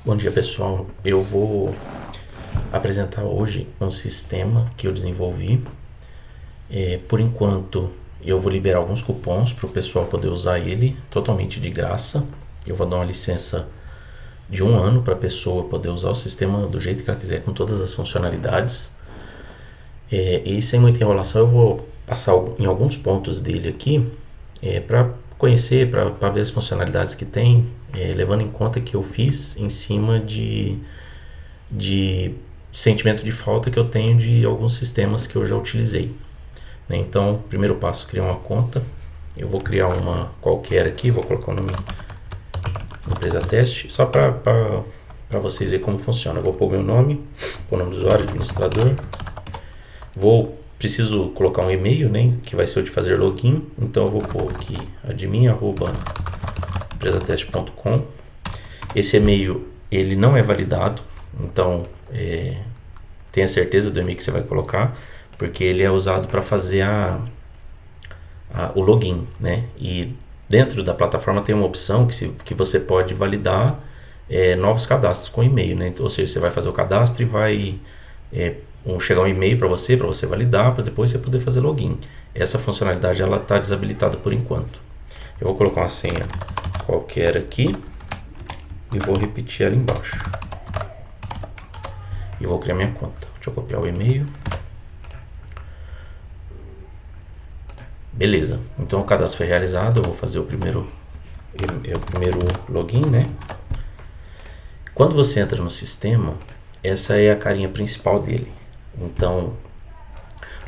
Bom dia, pessoal. Eu vou apresentar hoje um sistema que eu desenvolvi. Por enquanto, eu vou liberar alguns cupons para o pessoal poder usar ele totalmente de graça. Eu vou dar uma licença de 1 ano para a pessoa poder usar o sistema do jeito que ela quiser, com todas as funcionalidades. E sem muita enrolação, eu vou passar em alguns pontos dele aqui para conhecer, para ver as funcionalidades que tem, levando em conta que eu fiz em cima de sentimento de falta que eu tenho de alguns sistemas que eu já utilizei, né? Então, primeiro passo, criar uma conta. Eu vou criar uma qualquer aqui, vou colocar o nome empresa teste, só para vocês verem como funciona. Eu vou pôr meu nome, pôr o nome do usuário, administrador. Preciso colocar um e-mail, né, que vai ser o de fazer login. Então eu vou pôr aqui admin@empresateste.com. Esse e-mail ele não é validado, então tenha certeza do e-mail que você vai colocar, porque ele é usado para fazer o login, né? E dentro da plataforma tem uma opção que você pode validar novos cadastros com e-mail, né? Então, ou seja, você vai fazer o cadastro e vai chegar um e-mail para você validar, para depois você poder fazer login. Essa funcionalidade ela está desabilitada por enquanto. Eu vou colocar uma senha qualquer aqui e vou repetir ela embaixo. E vou criar minha conta. Deixa eu copiar o e-mail. Beleza. Então o cadastro foi realizado. Eu vou fazer o primeiro login, né? Quando você entra no sistema, essa é a carinha principal dele. Então,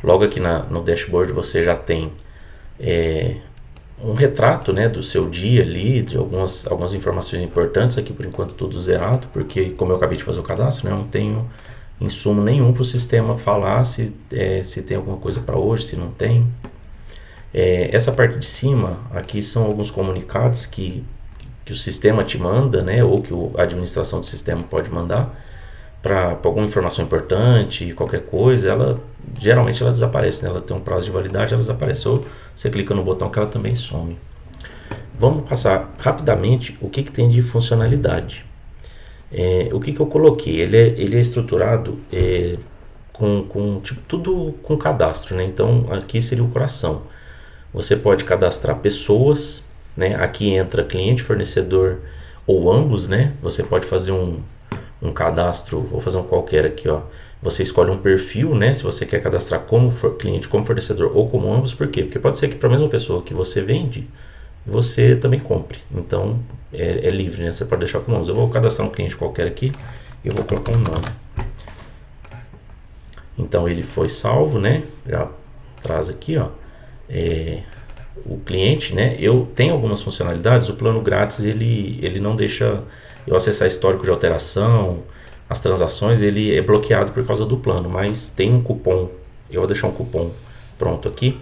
logo aqui no dashboard você já tem um retrato, né, do seu dia ali, de algumas informações importantes. Aqui por enquanto tudo zerado, porque como eu acabei de fazer o cadastro, né, eu não tenho insumo nenhum para o sistema falar se tem alguma coisa para hoje, se não tem. Essa parte de cima aqui são alguns comunicados que o sistema te manda, né, ou que a administração do sistema pode mandar para alguma informação importante, qualquer coisa. Geralmente ela desaparece, né? Ela tem um prazo de validade, ela desaparece, ou você clica no botão que ela também some. Vamos passar rapidamente o que tem de funcionalidade. O que eu coloquei? Ele é estruturado com tipo, tudo com cadastro, né? Então aqui seria o coração. Você pode cadastrar pessoas, né? Aqui entra cliente, fornecedor ou ambos, né? Você pode fazer um cadastro, vou fazer um qualquer aqui, ó. Você escolhe um perfil, né? Se você quer cadastrar como cliente, como fornecedor ou como ambos. Por quê? Porque pode ser que para a mesma pessoa que você vende, você também compre. Então é livre, né? Você pode deixar como ambos. Eu vou cadastrar um cliente qualquer aqui e eu vou colocar um nome. Então ele foi salvo, né? Já traz aqui, ó. O cliente, né? Eu tenho algumas funcionalidades. O plano grátis ele não deixa eu acessar histórico de alteração, as transações, ele é bloqueado por causa do plano, mas tem um cupom. Eu vou deixar um cupom pronto aqui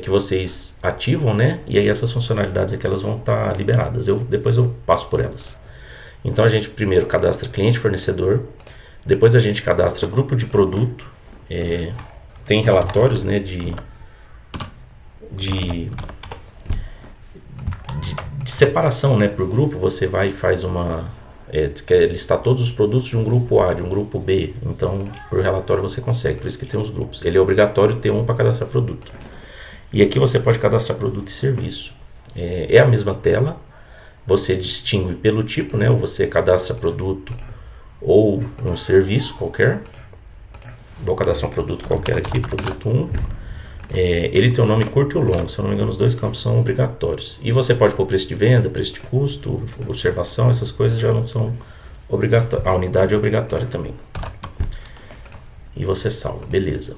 que vocês ativam, né? E aí essas funcionalidades aqui elas vão estar liberadas. Depois eu passo por elas. Então a gente primeiro cadastra cliente, fornecedor, depois a gente cadastra grupo de produto, tem relatórios, né, de separação, né, por grupo. Você vai e faz quer listar todos os produtos de um grupo A, de um grupo B. Então, por relatório você consegue, por isso que tem os grupos. Ele é obrigatório ter um para cadastrar produto. E aqui você pode cadastrar produto e serviço. É a mesma tela, você distingue pelo tipo, né, ou você cadastra produto ou um serviço qualquer. Vou cadastrar um produto qualquer aqui, produto 1. Ele tem um nome curto e longo, se eu não me engano os dois campos são obrigatórios. E você pode pôr preço de venda, preço de custo, observação, essas coisas já não são obrigatórias. A unidade é obrigatória também. E você salva, beleza.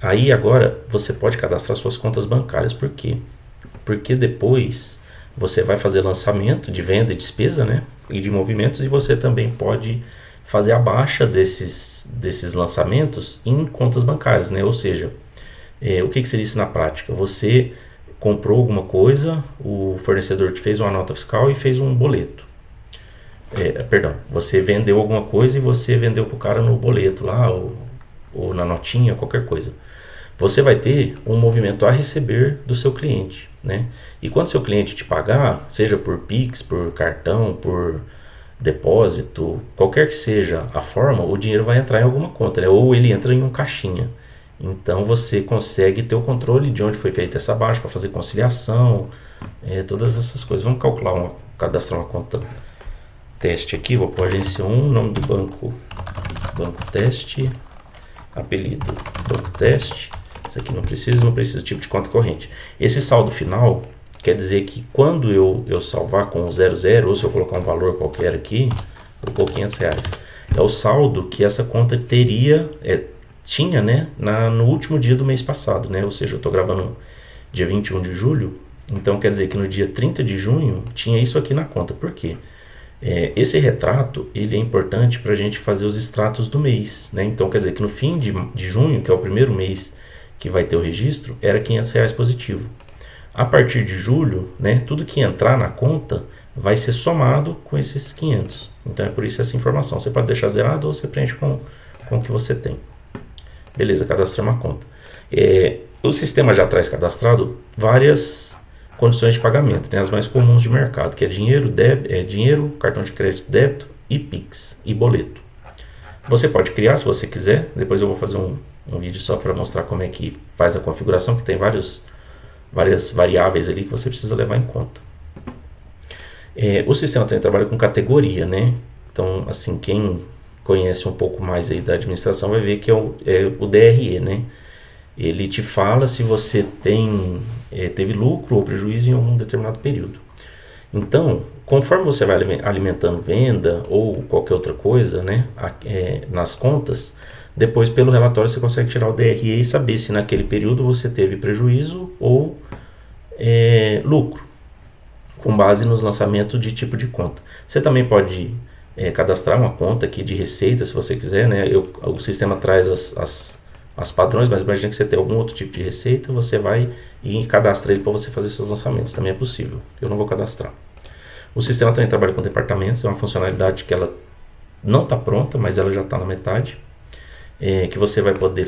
Aí agora você pode cadastrar suas contas bancárias. Por quê? Porque depois você vai fazer lançamento de venda e despesa, né? E de movimentos, e você também pode fazer a baixa desses lançamentos em contas bancárias, né? Ou seja, o que seria isso na prática? Você comprou alguma coisa, o fornecedor te fez uma nota fiscal e fez um boleto. Você vendeu alguma coisa e você vendeu para o cara no boleto lá, ou na notinha, qualquer coisa. você vai ter um movimento a receber do seu cliente, né? E quando seu cliente te pagar, seja por Pix, por cartão, por depósito, qualquer que seja a forma, o dinheiro vai entrar em alguma conta, né? Ou ele entra em um caixinha. Então você consegue ter o controle de onde foi feita essa baixa para fazer conciliação, todas essas coisas. Vamos cadastrar uma conta teste aqui, vou pôr agência 1, nome do banco, banco teste, apelido, banco teste. Isso aqui não precisa tipo de conta corrente. Esse saldo final quer dizer que quando eu salvar com o 00, ou se eu colocar um valor qualquer aqui, vou pôr R$500, é o saldo que essa conta tinha, né, no último dia do mês passado, né? Ou seja, eu estou gravando dia 21 de julho, então quer dizer que no dia 30 de junho tinha isso aqui na conta. Por quê? Esse retrato ele é importante para a gente fazer os extratos do mês, né? Então quer dizer que no fim de junho, que é o primeiro mês que vai ter o registro, era R$500 positivo. A partir de julho, né, tudo que entrar na conta vai ser somado com esses 500. Então é por isso essa informação. Você pode deixar zerado ou você preenche com o que você tem. Beleza, cadastrei uma conta. O sistema já traz cadastrado várias condições de pagamento, né, as mais comuns de mercado, que é dinheiro, cartão de crédito, débito e Pix e boleto. Você pode criar se você quiser. Depois eu vou fazer um vídeo só para mostrar como é que faz a configuração, que tem várias variáveis ali que você precisa levar em conta. O sistema também trabalha com categoria, né? Então, assim, quem conhece um pouco mais aí da administração vai ver que é o DRE, né? Ele te fala se você teve lucro ou prejuízo em algum determinado período. Então, conforme você vai alimentando venda ou qualquer outra coisa, né, nas contas, depois pelo relatório você consegue tirar o DRE e saber se naquele período você teve prejuízo ou lucro, com base nos lançamentos de tipo de conta. Você também pode cadastrar uma conta aqui de receita, se você quiser, né? O sistema traz as padrões, mas imagina que você tem algum outro tipo de receita, você vai e cadastra ele para você fazer seus lançamentos. Também é possível. Eu não vou cadastrar. O sistema também trabalha com departamentos, é uma funcionalidade que ela não está pronta, mas ela já está na metade. Que você vai poder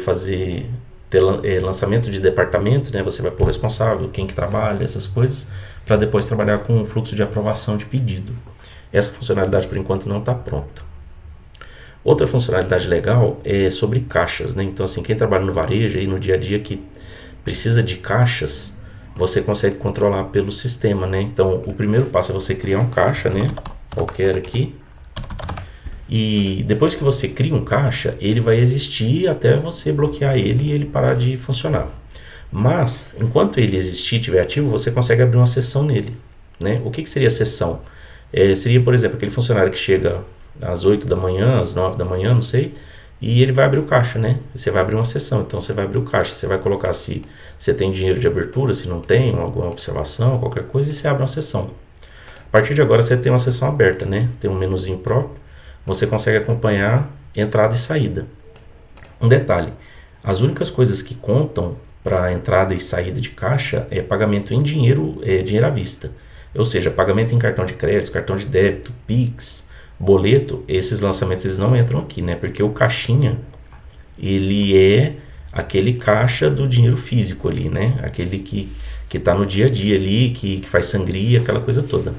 ter lançamento de departamento, né? Você vai pôr responsável, quem que trabalha, essas coisas, para depois trabalhar com o fluxo de aprovação de pedido. Essa funcionalidade por enquanto não está pronta. Outra funcionalidade legal é sobre caixas, né? Então, assim, quem trabalha no varejo e no dia a dia que precisa de caixas, você consegue controlar pelo sistema, né? Então, o primeiro passo é você criar um caixa, né? Qualquer aqui. E depois que você cria um caixa, ele vai existir até você bloquear ele e ele parar de funcionar. Mas, enquanto ele existir, estiver ativo, você consegue abrir uma sessão nele, né? O que seria a sessão? Seria, por exemplo, aquele funcionário que chega às 8 da manhã, às 9 da manhã, não sei, e ele vai abrir o caixa, né? Você vai abrir uma sessão, então você vai abrir o caixa, você vai colocar se você tem dinheiro de abertura, se não tem, alguma observação, qualquer coisa, e você abre uma sessão. A partir de agora você tem uma sessão aberta, né? Tem um menuzinho próprio, você consegue acompanhar entrada e saída. Um detalhe, as únicas coisas que contam para entrada e saída de caixa é pagamento em dinheiro à vista. Ou seja, pagamento em cartão de crédito, cartão de débito, Pix, boleto, esses lançamentos eles não entram aqui, né? Porque o caixinha, ele é aquele caixa do dinheiro físico ali, né? Aquele que está no dia a dia ali, que faz sangria, aquela coisa toda.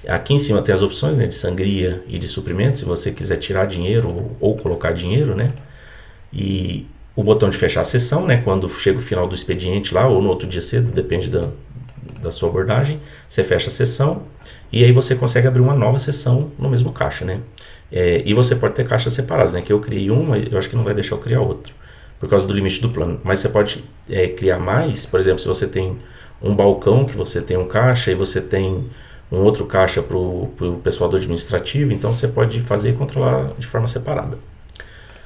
Aqui em cima tem as opções, né, de sangria e de suprimento, se você quiser tirar dinheiro ou colocar dinheiro, né? E o botão de fechar a sessão, né? Quando chega o final do expediente lá, ou no outro dia cedo, depende da sua abordagem, você fecha a sessão e aí você consegue abrir uma nova sessão no mesmo caixa, né? E você pode ter caixas separadas, né? Que eu criei uma, eu acho que não vai deixar eu criar outra, por causa do limite do plano. Mas você pode criar mais, por exemplo, se você tem um balcão que você tem um caixa e você tem um outro caixa para o pessoal do administrativo, então você pode fazer e controlar de forma separada.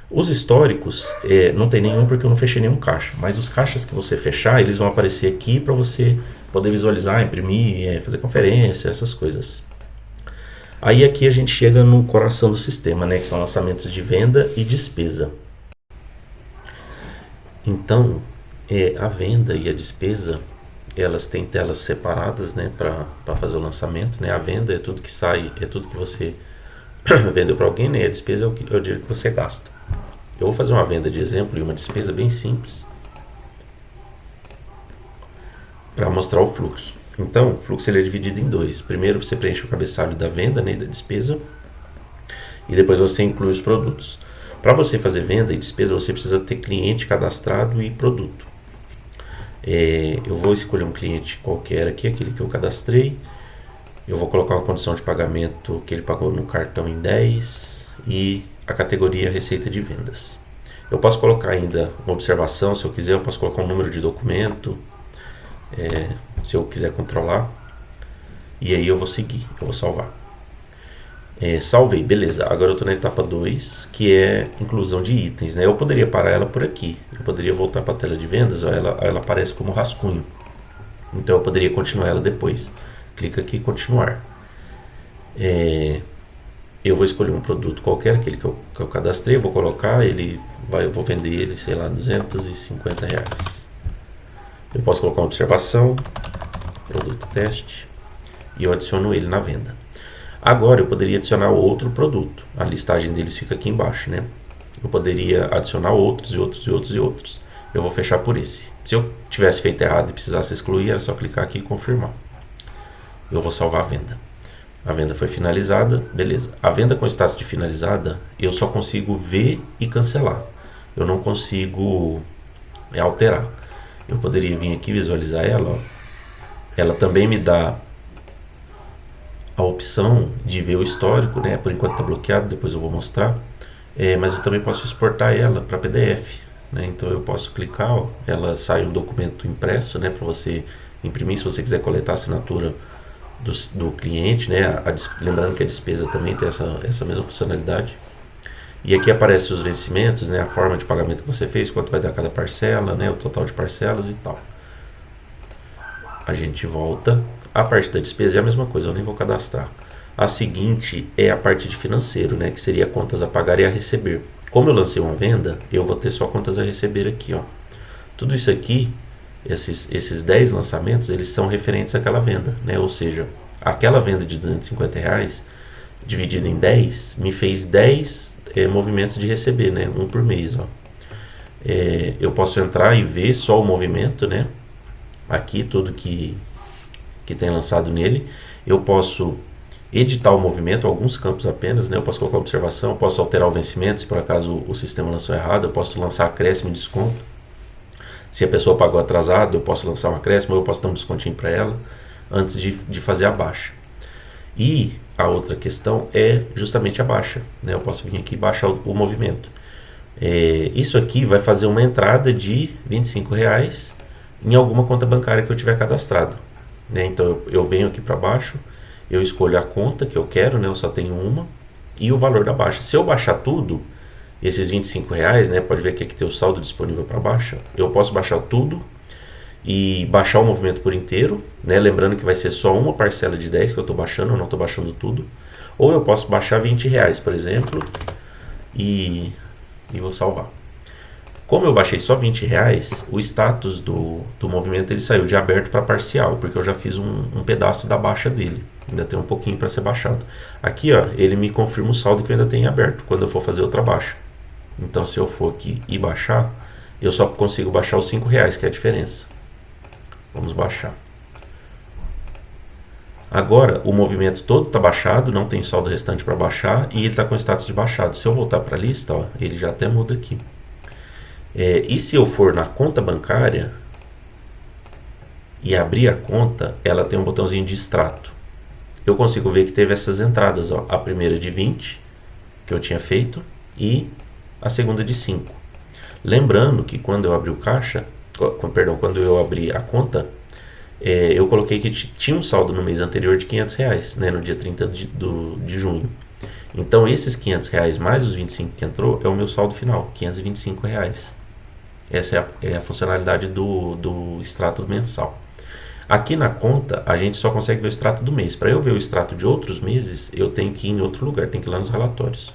Os históricos, não tem nenhum porque eu não fechei nenhum caixa, mas os caixas que você fechar, eles vão aparecer aqui para você poder visualizar, imprimir, fazer conferência, essas coisas. Aí aqui a gente chega no coração do sistema, né, que são lançamentos de venda e despesa. Então, a venda e a despesa, elas têm telas separadas, né, para fazer o lançamento, né? A venda é tudo que sai, é tudo que você vendeu para alguém, né? A despesa é o dinheiro que você gasta. Eu vou fazer uma venda de exemplo e uma despesa bem simples. para mostrar o fluxo. Então, o fluxo ele é dividido em dois. Primeiro você preenche o cabeçalho da venda, né, da despesa, e depois você inclui os produtos. Para você fazer venda e despesa, você precisa ter cliente cadastrado e produto. Eu vou escolher um cliente qualquer aqui, aquele que eu cadastrei. Eu vou colocar uma condição de pagamento que ele pagou no cartão em 10 e a categoria receita de vendas. Eu posso colocar ainda uma observação, se eu quiser, eu posso colocar um número de documento, se eu quiser controlar. E aí eu vou seguir, eu vou salvar. Salvei, beleza. Agora eu estou na etapa 2, que é inclusão de itens, né? Eu poderia parar ela por aqui. Eu poderia voltar para a tela de vendas, ó, ela aparece como rascunho. Então eu poderia continuar ela depois. Clica aqui, continuar. Eu vou escolher um produto qualquer, aquele que eu cadastrei, vou colocar, eu vou vender ele, sei lá, R$250. Eu posso colocar uma observação, produto teste, e eu adiciono ele na venda. Agora eu poderia adicionar outro produto, a listagem deles fica aqui embaixo, né? Eu poderia adicionar outros e outros e outros e outros. Eu vou fechar por esse. Se eu tivesse feito errado e precisasse excluir, era só clicar aqui e confirmar. Eu vou salvar a venda. A venda foi finalizada, beleza. A venda com status de finalizada, eu só consigo ver e cancelar. Eu não consigo alterar. Eu poderia vir aqui visualizar ela. Ó. Ela também me dá a opção de ver o histórico, né? Por enquanto está bloqueado, depois eu vou mostrar. Mas eu também posso exportar ela para PDF. Né? Então eu posso clicar, ó, ela sai um documento impresso, né? Para você imprimir, se você quiser coletar a assinatura do cliente, né? Lembrando que a despesa também tem essa mesma funcionalidade. E aqui aparece os vencimentos, né? A forma de pagamento que você fez, quanto vai dar cada parcela, né? O total de parcelas e tal. A gente volta. A parte da despesa é a mesma coisa, eu nem vou cadastrar. A seguinte é a parte de financeiro, né? Que seria contas a pagar e a receber. Como eu lancei uma venda, eu vou ter só contas a receber aqui, ó. Tudo isso aqui, esses 10 lançamentos, eles são referentes àquela venda, né? Ou seja, aquela venda de R$250 dividida em 10 me fez 10 movimentos de receber, né? Um por mês, ó. Eu posso entrar e ver só o movimento, né? Aqui tudo que tem lançado nele. Eu posso editar o movimento, alguns campos apenas, né? Eu posso colocar observação, eu posso alterar o vencimento se por acaso o sistema lançou errado, eu posso lançar acréscimo e desconto. Se a pessoa pagou atrasado, eu posso lançar um acréscimo, eu posso dar um descontinho para ela antes de fazer a baixa. E a outra questão é justamente a baixa, né? Eu posso vir aqui e baixar o movimento. Isso aqui vai fazer uma entrada de R$25 em alguma conta bancária que eu tiver cadastrado, né? Então eu venho aqui para baixo, eu escolho a conta que eu quero, né? Eu só tenho uma, e o valor da baixa. Se eu baixar tudo, esses R$25, né? Pode ver que aqui tem o saldo disponível para baixa. Eu posso baixar tudo e baixar o movimento por inteiro, né? Lembrando que vai ser só uma parcela de 10 que eu estou baixando, eu não estou baixando tudo. Ou eu posso baixar R$20, por exemplo, e vou salvar. Como eu baixei só R$20, o status do movimento ele saiu de aberto para parcial, porque eu já fiz um pedaço da baixa dele. Ainda tem um pouquinho para ser baixado. Aqui, ó, ele me confirma o saldo que eu ainda tenho aberto quando eu for fazer outra baixa. Então, se eu for aqui e baixar, eu só consigo baixar os R$5, que é a diferença. Vamos baixar. Agora, o movimento todo está baixado, não tem saldo restante para baixar, e ele está com status de baixado. Se eu voltar para a lista, ó, ele já até muda aqui. E se eu for na conta bancária e abrir a conta, ela tem um botãozinho de extrato. Eu consigo ver que teve essas entradas, ó, a primeira de 20, que eu tinha feito, e a segunda de 5. Lembrando que quando eu abri o caixa, quando eu abri a conta, eu coloquei que tinha um saldo no mês anterior de R$500, né, no dia 30 de junho. Então esses R$500 mais os 25 que entrou é o meu saldo final, R$525. Essa é a funcionalidade do extrato mensal. Aqui na conta, a gente só consegue ver o extrato do mês. Para eu ver o extrato de outros meses, eu tenho que ir em outro lugar, tenho que ir lá nos relatórios.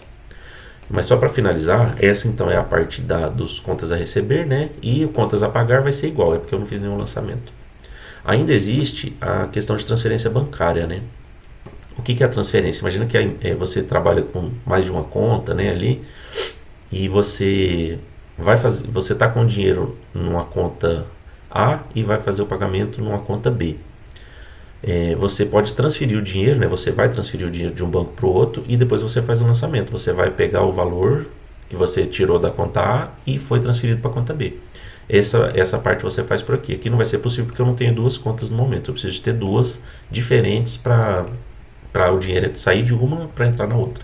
Mas só para finalizar, essa então é a parte dos contas a receber, né? E o contas a pagar vai ser igual, é porque eu não fiz nenhum lançamento. Ainda existe a questão de transferência bancária, né? O que é a transferência? Imagina que você trabalha com mais de uma conta, né, ali, e você está com dinheiro numa conta A e vai fazer o pagamento numa conta B. Você pode transferir o dinheiro, né? Você vai transferir o dinheiro de um banco para o outro e depois você faz o lançamento. Você vai pegar o valor que você tirou da conta A e foi transferido para a conta B. Essa parte você faz por aqui. Aqui não vai ser possível porque eu não tenho duas contas no momento. Eu preciso de ter duas diferentes para o dinheiro sair de uma para entrar na outra.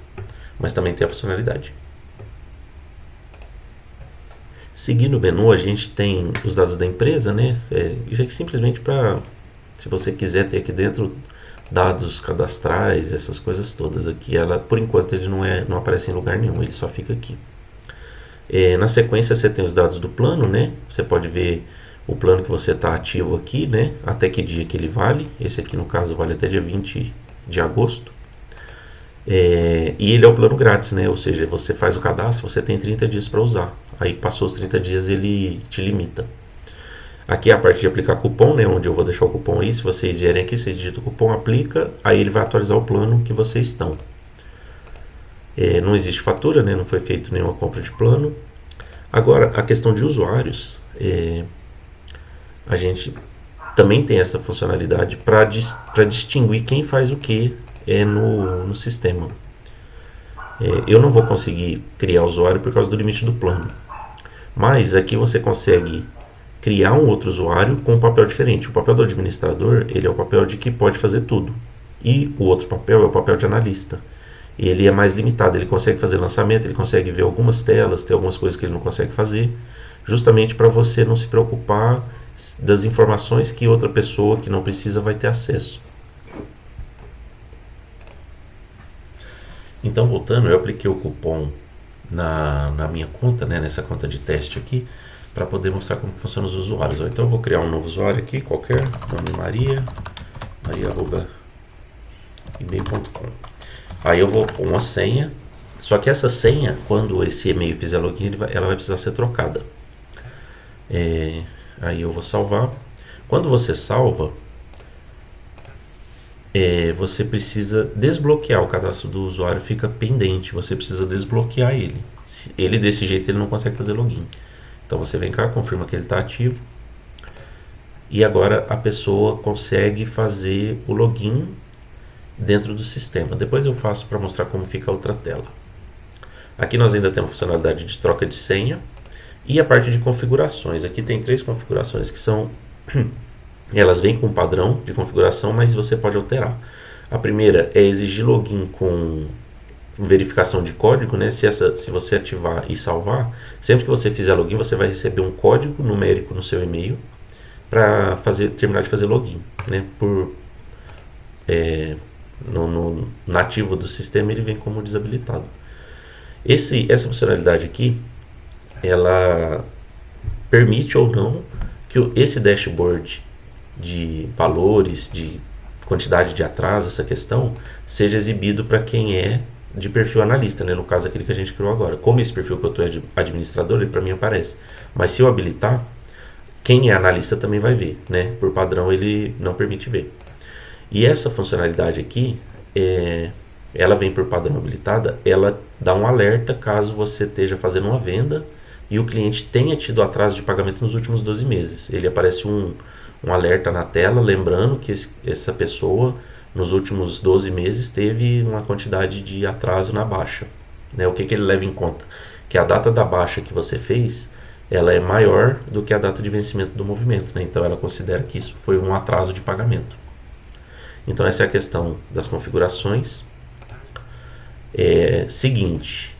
Mas também tem a funcionalidade. Seguindo o menu, a gente tem os dados da empresa, né? Isso aqui simplesmente para, se você quiser ter aqui dentro dados cadastrais, essas coisas todas aqui. Ela, por enquanto, ele não aparece em lugar nenhum, ele só fica aqui. Na sequência você tem os dados do plano, né? Você pode ver o plano que você está ativo aqui, né? Até que dia que ele vale. Esse aqui no caso vale até dia 20 de agosto. E ele é o plano grátis, né? Ou seja, você faz o cadastro, você tem 30 dias para usar. Aí passou os 30 dias ele te limita. Aqui é a parte de aplicar cupom, né? Onde eu vou deixar o cupom aí. Se vocês vierem aqui, vocês digitam o cupom, aplica, aí ele vai atualizar o plano que vocês estão. Não existe fatura, né? Não foi feito nenhuma compra de plano. Agora, a questão de usuários, a gente também tem essa funcionalidade para distinguir quem faz o que no sistema. Eu não vou conseguir criar usuário por causa do limite do plano. Mas aqui você consegue criar um outro usuário com um papel diferente. O papel do administrador, ele é o papel de que pode fazer tudo. E o outro papel é o papel de analista. Ele é mais limitado, ele consegue fazer lançamento, ele consegue ver algumas telas, tem algumas coisas que ele não consegue fazer, justamente para você não se preocupar das informações que outra pessoa que não precisa vai ter acesso. Então, voltando, eu apliquei o cupom na minha conta, né, nessa conta de teste aqui, para poder mostrar como funciona os usuários. Então eu vou criar um novo usuário aqui, qualquer, nome maria@email.com. Aí eu vou pôr uma senha, só que essa senha, quando esse e-mail fizer login, ela vai precisar ser trocada. Aí eu vou salvar. Quando você salva, você precisa desbloquear o cadastro do usuário, fica pendente, você precisa desbloquear ele. Ele desse jeito ele não consegue fazer login. Então você vem cá, confirma que ele está ativo. E agora a pessoa consegue fazer o login dentro do sistema. Depois eu faço para mostrar como fica a outra tela. Aqui nós ainda temos a funcionalidade de troca de senha e a parte de configurações. Aqui tem 3 configurações que são... Elas vêm com um padrão de configuração, mas você pode alterar. A primeira é exigir login com verificação de código, né? Se você ativar e salvar, sempre que você fizer login, você vai receber um código numérico no seu e-mail para terminar de fazer login, né? No nativo do sistema ele vem como desabilitado. Essa funcionalidade aqui, ela permite ou não que esse dashboard de valores, de quantidade de atraso, essa questão, seja exibido para quem é de perfil analista, né? No caso aquele que a gente criou agora. Como esse perfil que eu estou é de administrador, ele para mim aparece. Mas se eu habilitar, quem é analista também vai ver, né? Por padrão ele não permite ver. E essa funcionalidade aqui, ela vem por padrão habilitada, ela dá um alerta caso você esteja fazendo uma venda e o cliente tenha tido atraso de pagamento nos últimos 12 meses. Ele aparece um alerta na tela, lembrando que essa pessoa nos últimos 12 meses teve uma quantidade de atraso na baixa. Né? O que ele leva em conta? Que a data da baixa que você fez, ela é maior do que a data de vencimento do movimento. Né? Então ela considera que isso foi um atraso de pagamento. Então essa é a questão das configurações. Seguinte,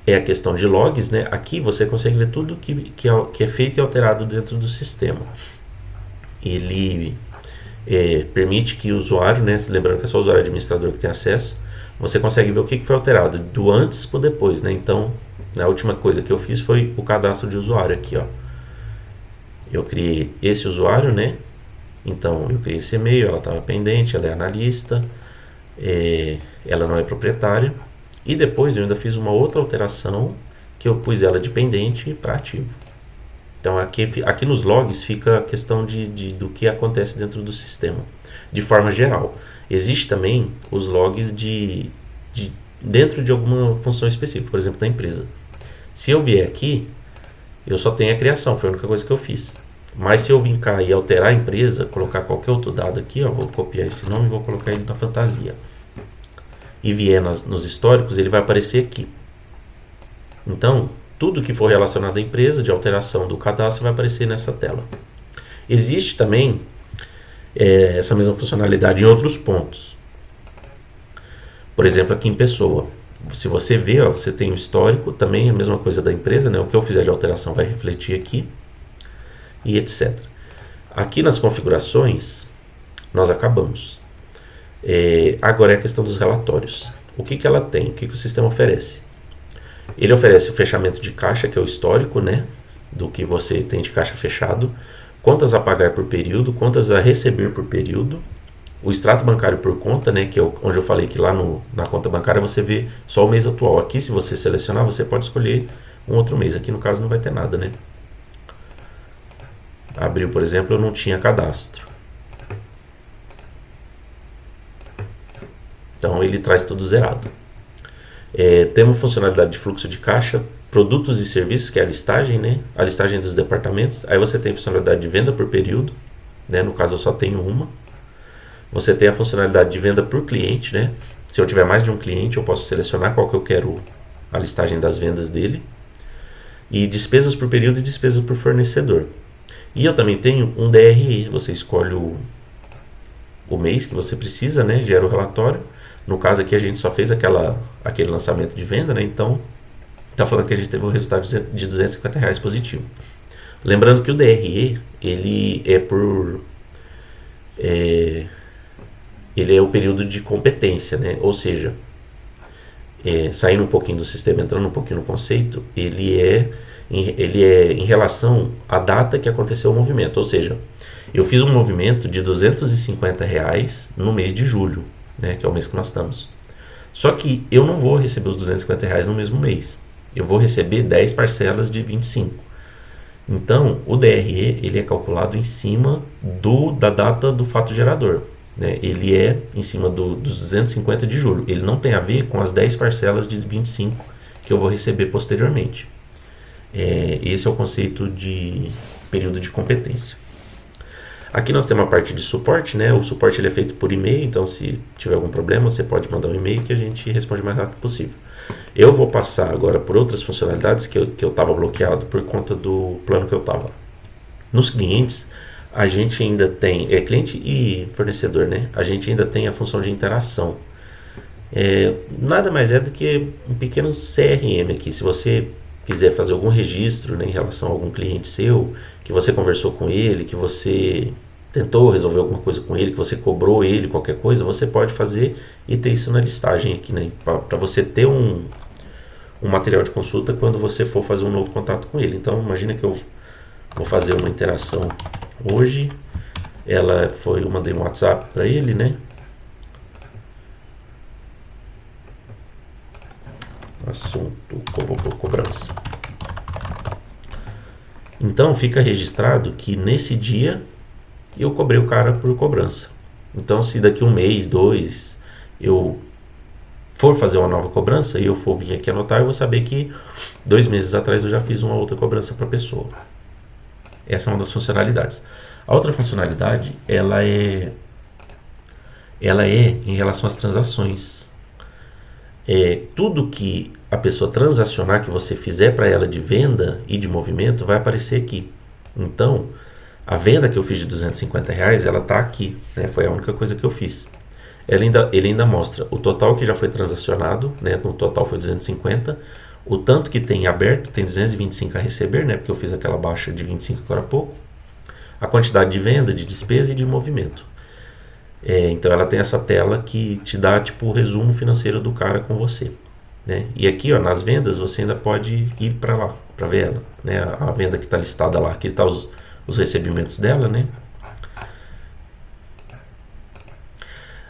é a questão de logs, né? Aqui você consegue ver tudo que é feito e alterado dentro do sistema. Ele permite que o usuário, né? Lembrando que é só o usuário administrador que tem acesso, você consegue ver o que foi alterado do antes para o depois, né? Então, a última coisa que eu fiz foi o cadastro de usuário aqui, ó. Eu criei esse usuário, né? Então, eu criei esse e-mail, ela estava pendente, ela é analista, ela não é proprietária. E depois eu ainda fiz uma outra alteração, que eu pus ela de pendente para ativo. Então, aqui nos logs fica a questão do que acontece dentro do sistema, de forma geral. Existe também os logs dentro de alguma função específica, por exemplo, da empresa. Se eu vier aqui, eu só tenho a criação, foi a única coisa que eu fiz. Mas se eu vir cá e alterar a empresa, colocar qualquer outro dado aqui, ó, vou copiar esse nome e vou colocar ele na fantasia. E vier nos históricos, ele vai aparecer aqui. Então, tudo que for relacionado à empresa, de alteração do cadastro, vai aparecer nessa tela. Existe também essa mesma funcionalidade em outros pontos. Por exemplo, aqui em pessoa. Se você vê, ó, você tem o histórico, também a mesma coisa da empresa, né? O que eu fizer de alteração vai refletir aqui, e etc. Aqui nas configurações, nós acabamos. Agora é a questão dos relatórios. O que ela tem? O que o sistema oferece? Ele oferece o fechamento de caixa, que é o histórico, né, do que você tem de caixa fechado, contas a pagar por período, contas a receber por período, o extrato bancário por conta, né, que é onde eu falei que lá na conta bancária você vê só o mês atual. Aqui, se você selecionar, você pode escolher um outro mês. Aqui, no caso, não vai ter nada, né? Abril, por exemplo, eu não tinha cadastro. Então, ele traz tudo zerado. Temos funcionalidade de fluxo de caixa, produtos e serviços, que é a listagem, né? A listagem dos departamentos. Aí você tem funcionalidade de venda por período, né? No caso, eu só tenho uma. Você tem a funcionalidade de venda por cliente, né? Se eu tiver mais de um cliente, eu posso selecionar qual que eu quero a listagem das vendas dele. E despesas por período e despesas por fornecedor. E eu também tenho um DRE. Você escolhe o mês que você precisa, né? Gera o relatório. No caso aqui a gente só fez aquele lançamento de venda, né? Então está falando que a gente teve um resultado de R$250 positivo. Lembrando que o DRE ele é o período de competência, né? Ou seja, saindo um pouquinho do sistema, entrando um pouquinho no conceito, ele é em relação à data que aconteceu o movimento. Ou seja, eu fiz um movimento de R$250 no mês de julho, né, que é o mês que nós estamos. Só que eu não vou receber os R$250 no mesmo mês. Eu vou receber 10 parcelas de 25. Então, o DRE ele é calculado em cima da data do fato gerador. Né? Ele é em cima dos 250 de julho. Ele não tem a ver com as 10 parcelas de 25 que eu vou receber posteriormente. Esse é o conceito de período de competência. Aqui nós temos a parte de suporte, né? O suporte ele é feito por e-mail, então se tiver algum problema você pode mandar um e-mail que a gente responde o mais rápido possível. Eu vou passar agora por outras funcionalidades que eu estava bloqueado por conta do plano que eu estava. Nos clientes, a gente ainda tem, cliente e fornecedor, né? A gente ainda tem a função de interação. Nada mais é do que um pequeno CRM aqui. Se você quiser fazer algum registro, né, em relação a algum cliente seu, que você conversou com ele, que você tentou resolver alguma coisa com ele, que você cobrou ele, qualquer coisa, você pode fazer e ter isso na listagem aqui, né, para você ter um material de consulta quando você for fazer um novo contato com ele. Então, imagina que eu vou fazer uma interação hoje, eu mandei um WhatsApp para ele, né, assunto cobrança. Então fica registrado que nesse dia eu cobrei o cara por cobrança. Então se daqui 1 mês, 2 eu for fazer uma nova cobrança e eu for vir aqui anotar, eu vou saber que 2 meses atrás eu já fiz uma outra cobrança para a pessoa. Essa é uma das funcionalidades. A outra funcionalidade ela é em relação às transações. Tudo que a pessoa transacionar, que você fizer para ela de venda e de movimento, vai aparecer aqui. Então, a venda que eu fiz de R$250, ela está aqui, né? Foi a única coisa que eu fiz. Ele ainda mostra o total que já foi transacionado, né? No total foi 250. O tanto que tem aberto, tem 225 a receber, né? Porque eu fiz aquela baixa de 25 agora há pouco. A quantidade de venda, de despesa e de movimento. Então ela tem essa tela que te dá tipo o resumo financeiro do cara com você, né? E aqui, ó, nas vendas você ainda pode ir para lá para ver ela, né? A venda que está listada lá, aqui está os recebimentos dela, né?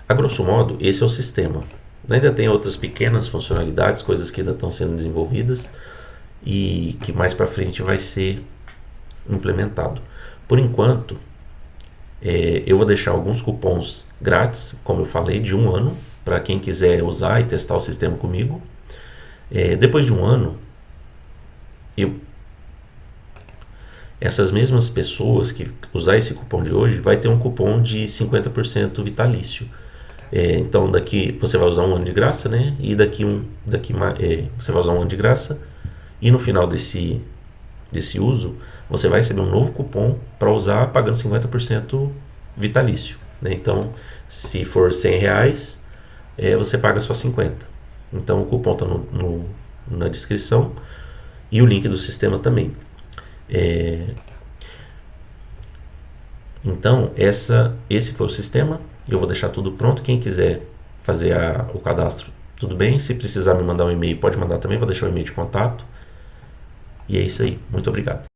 A grosso modo esse é o sistema. Ainda tem outras pequenas funcionalidades, coisas que ainda estão sendo desenvolvidas e que mais para frente vai ser implementado. Por enquanto eu vou deixar alguns cupons grátis, como eu falei, de 1 ano, para quem quiser usar e testar o sistema comigo. Depois de 1 ano, essas mesmas pessoas que usar esse cupom de hoje vai ter um cupom de 50% vitalício. Então daqui você vai usar um ano de graça, né? E você vai usar um ano de graça e no final desse uso você vai receber um novo cupom para usar pagando 50% vitalício, né? Então se for R$ 100, você paga só 50. Então o cupom está na descrição e o link do sistema também. Então esse foi o sistema. Eu vou deixar tudo pronto. Quem quiser fazer o cadastro, tudo bem. Se precisar me mandar um e-mail, pode mandar também. Vou deixar o e-mail de contato. E é isso aí. Muito obrigado.